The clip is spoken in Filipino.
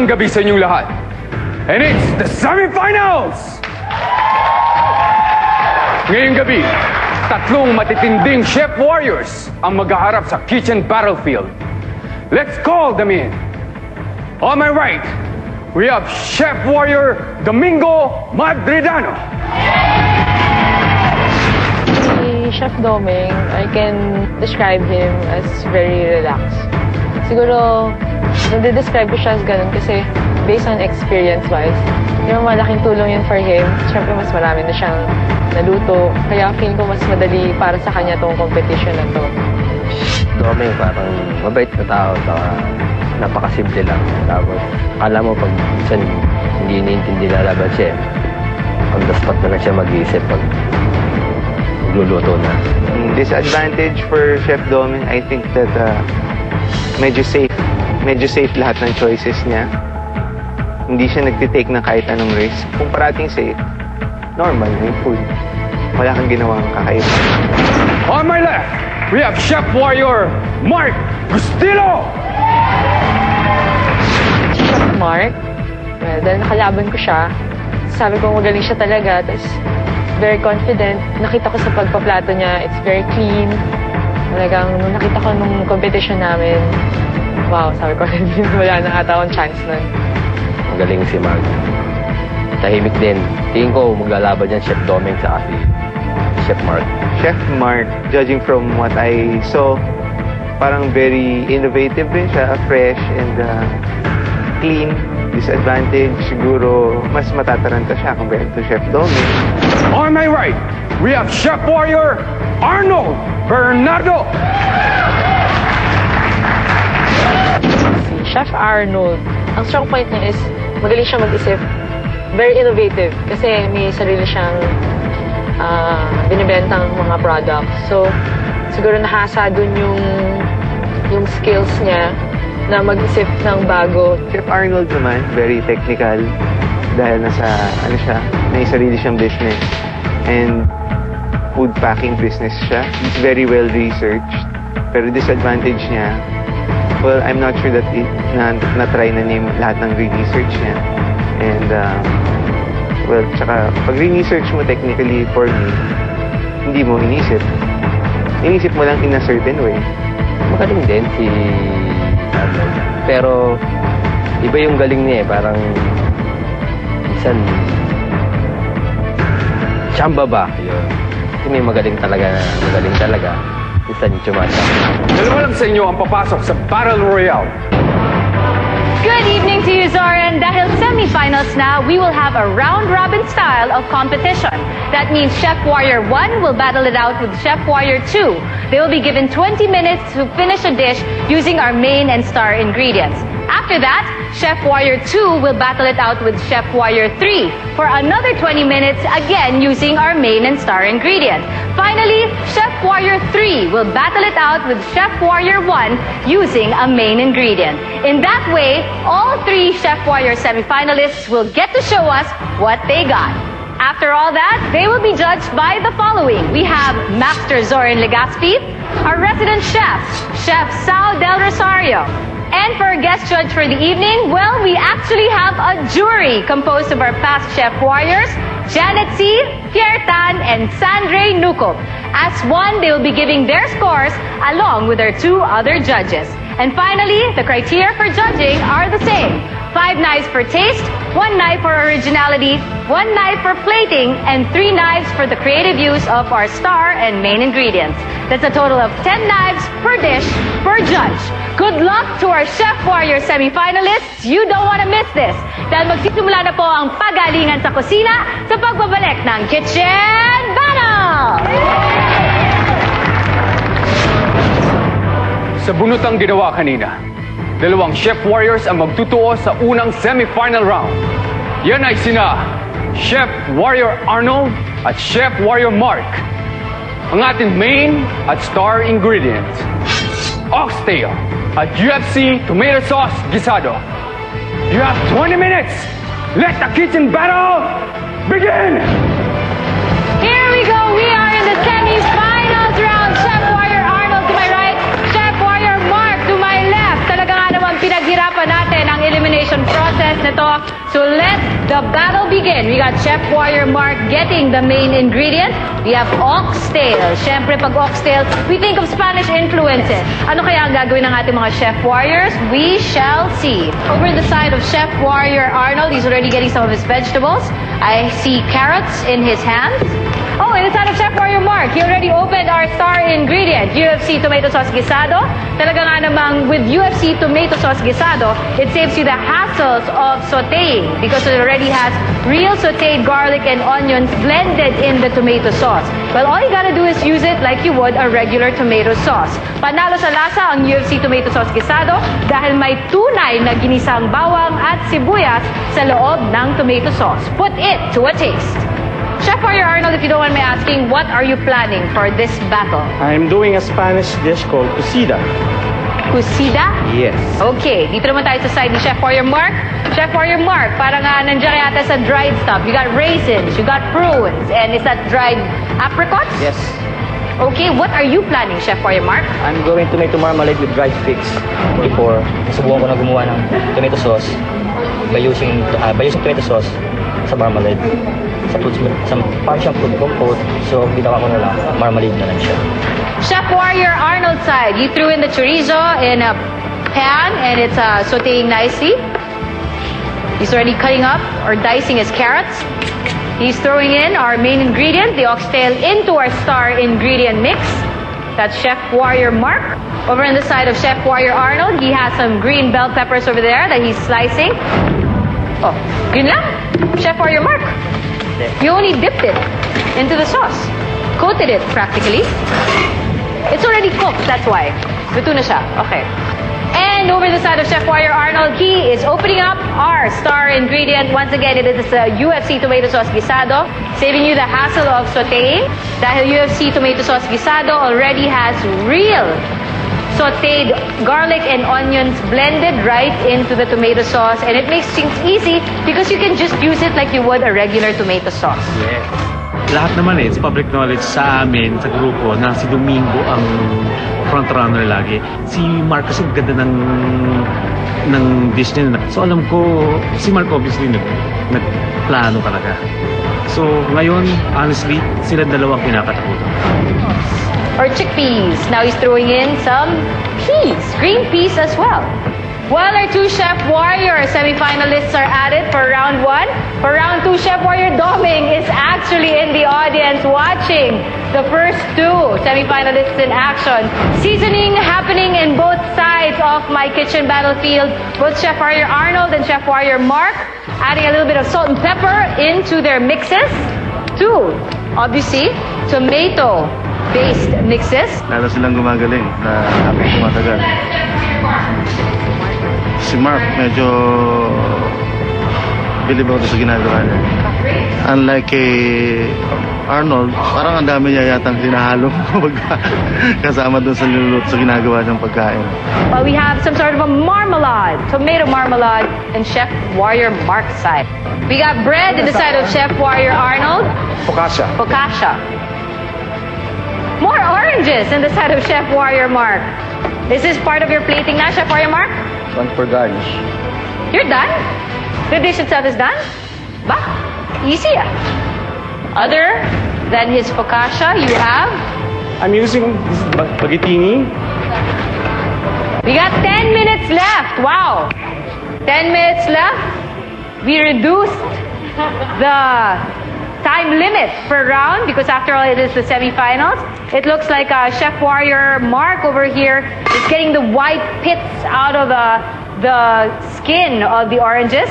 Magandang gabi sa inyong lahat. And it's the semifinals! Ngayong gabi, tatlong matitinding chef warriors ang maghaharap sa kitchen battlefield. Let's call them in. On my right, we have Chef Warrior Domingo Madridano. Si Chef Doming, I can describe him as very relaxed. Siguro, nade-describe ko siya as ganun kasi based on experience-wise, yung malaking tulong yun for him. Siyempre, mas marami na siyang naluto. Kaya feel ko mas madali para sa kanya tong competition na to. Doming, parang mabait na tao. Napakasimple lang. Tapos, akala mo pag minsan hindi iniintindi na laban siya, on the spot na lang siya mag-iisip pag magluluto na. Disadvantage for Chef Doming, I think that medyo safe. Medyo safe lahat ng choices niya. Hindi siya nagtitake ng kahit anong risk. Kung parating safe, normal na yung food. Wala kang ginawang kakaiba. On my left, we have Chef Warrior Mark Gustillo. Chef Mark, well, dahil nakalaban ko siya, sabi ko magaling siya talaga. Tapos, very confident. Nakita ko sa pagpaplato niya, it's very clean. Talagang, nung nakita ko nung competition namin, wow, sabi ko, wala na ata akong chance nun. Magaling si Mark. Tahimik din. Tingin ko maglalaban yan Chef Doming sa si Chef Mark. Chef Mark, judging from what I saw, parang very innovative din siya, fresh and clean. Disadvantage, siguro mas matataranta siya compared to Chef Doming. On my right, we have Chef Warrior Arnold Bernardo. Si Chef Arnold, ang strong point niya is magaling siya mag-isip. Very innovative kasi may sarili siyang binibentang mga products. So, siguro nahasa dun yung skills niya na mag-isip ng bago. Chef Arnold naman, very technical dahil nasa, may sarili siyang business and food packing business siya. It's very well researched. Pero disadvantage niya, well, I'm not sure that na-try na niya lahat ng re-research niya. And, well, tsaka pag re-research mo technically for me, hindi mo inisip. Inisip mo lang in a certain way. Magaling din si Arnold. Pero, iba yung galing niya eh. Parang, minsan, tsamba ba? Yun. Kasi may magaling talaga. Minsan, tsumasa. Dalawa lang sa inyo ang papasok sa Battle Royale. Good evening to you, Zoran. Dahil semifinals na, we will have a round-robin style of competition. That means Chef Warrior 1 will battle it out with Chef Warrior 2. They will be given 20 minutes to finish a dish using our main and star ingredients. After that, Chef Warrior 2 will battle it out with Chef Warrior 3 for another 20 minutes, again using our main and star ingredient. Finally, Chef Warrior 3 will battle it out with Chef Warrior 1 using a main ingredient. In that way, all three Chef Warrior semifinalists will get to show us what they got. After all that, they will be judged by the following. We have Master Zoran Legaspi, our resident chef, Chef Sao Del Rosario. And for our guest judge for the evening, well, we actually have a jury composed of our past chef warriors, Janet C., Pierre Tan, and Sandre Nucop. As one, they will be giving their scores along with their two other judges. And finally, the criteria for judging are the same. 5 knives for taste, 1 knife for originality, 1 knife for plating, and 3 knives for the creative use of our star and main ingredients. That's a total of 10 knives per dish per judge. Good luck to our Chef Warrior semifinalists. You don't want to miss this. Dahil magsisimula na po ang pagalingan sa kusina sa pagbabalik ng Kitchen Battle! Sa bunotang ginawa kanina, dalawang Chef Warriors ang magtutuo sa unang semifinal round. Yan ay sina Chef Warrior Arnold at Chef Warrior Mark. Ang ating main at star ingredient, oxtail at UFC tomato sauce guisado. You have 20 minutes. Let the kitchen battle begin! Here we go. We are in the semi-finals round. Chef Warrior Arnold to my right. Chef Warrior Mark to my left. Talaga nga naman pinaghirapan natin ang elimination preparation process nito. So let the battle begin. We got Chef Warrior Mark getting the main ingredient. We have oxtail. Siyempre, pag oxtail, we think of Spanish influences. Ano kaya ang gagawin ng ating mga Chef Warriors? We shall see. Over in the side of Chef Warrior Arnold, he's already getting some of his vegetables. I see carrots in his hands. Oh, in the side of Chef Warrior Mark, he already opened our star ingredient, UFC tomato sauce guisado. Talaga nga namang with UFC tomato sauce guisado, it saves you the hassles of sautéing because it already has real sautéed garlic and onions blended in the tomato sauce. Well, all you gotta do is use it like you would a regular tomato sauce. Panalo sa lasa ang UFC tomato sauce guisado dahil may tunay na ginisang bawang at sibuyas sa loob ng tomato sauce. Put it to a taste. Chef Warrior Arnold, if you don't mind me asking, what are you planning for this battle? I'm doing a Spanish dish called cocida. Cocida? Yes. Okay, dito naman tayo sa side ni Chef Warrior Mark. Chef Warrior Mark, parang nandiyan yata sa dried stuff. You got raisins, you got prunes, and is that dried apricots? Yes. Okay, what are you planning, Chef Warrior Mark? I'm going to make marmalade with dried figs. Before, nasubukan ko na gumawa ng tomato sauce by using tomato sauce sa marmalade. Parang siyang food compote. So, ginawa ko na lang, marmalade na lang siya. Chef Warrior Arnold's side, he threw in the chorizo in a pan and it's sauteing nicely. He's already cutting up or dicing his carrots. He's throwing in our main ingredient, the oxtail, into our star ingredient mix. That's Chef Warrior Mark. Over on the side of Chef Warrior Arnold, he has some green bell peppers over there that he's slicing. Oh, yun lang. Chef Warrior Mark. You only dipped it into the sauce. Coated it, practically. It's already cooked, that's why. Luto na siya. Okay. And over the side of Chef Warrior Arnold, he is opening up our star ingredient. Once again, it is a UFC tomato sauce guisado, saving you the hassle of sautéing. Dahil UFC tomato sauce guisado already has real sautéed garlic and onions blended right into the tomato sauce, and it makes things easy because you can just use it like you would a regular tomato sauce. Yes. Lahat naman it's public knowledge sa amin, sa grupo, na si Domingo ang frontrunner lagi. Si Mark kasi ganda ng dish niya. So alam ko, si Mark obviously nagplano talaga. So ngayon, honestly, sila dalawang kinakatakutan. Or chickpeas. Now he's throwing in some peas, green peas as well. While our two Chef Warrior semi-finalists are at it for round 1, for round 2, Chef Warrior Doming is actually in the audience watching the first two semi-finalists in action. Seasoning happening in both sides of my kitchen battlefield. Both Chef Warrior Arnold and Chef Warrior Mark adding a little bit of salt and pepper into their mixes. Two, obviously, tomato-based mixes. Lalo silang gumagaling na habang tumatagal. Si Mark medyo bilib ako sa ginagawa niya. Unlike kay Arnold, parang ang dami niya yatang hinahalo kasama dun sa niluluto sa ginagawa niyang pagkain. Well, we have some sort of a marmalade, tomato marmalade, in Chef Warrior Mark's side. We got bread in the side of Chef Warrior Arnold. Focaccia. Focaccia. More oranges in the side of Chef Warrior Mark. Is this part of your plating now, Chef Warrior Mark? One for garnish. You're done? The dish itself is done? Bah, easy ah. Other than his focaccia, you have? I'm using this baguettini. We got 10 minutes left. Wow. 10 minutes left. We reduced the time limit per round because after all it is the semifinals. It looks like Chef Warrior Mark over here is getting the white pits out of the skin of the oranges.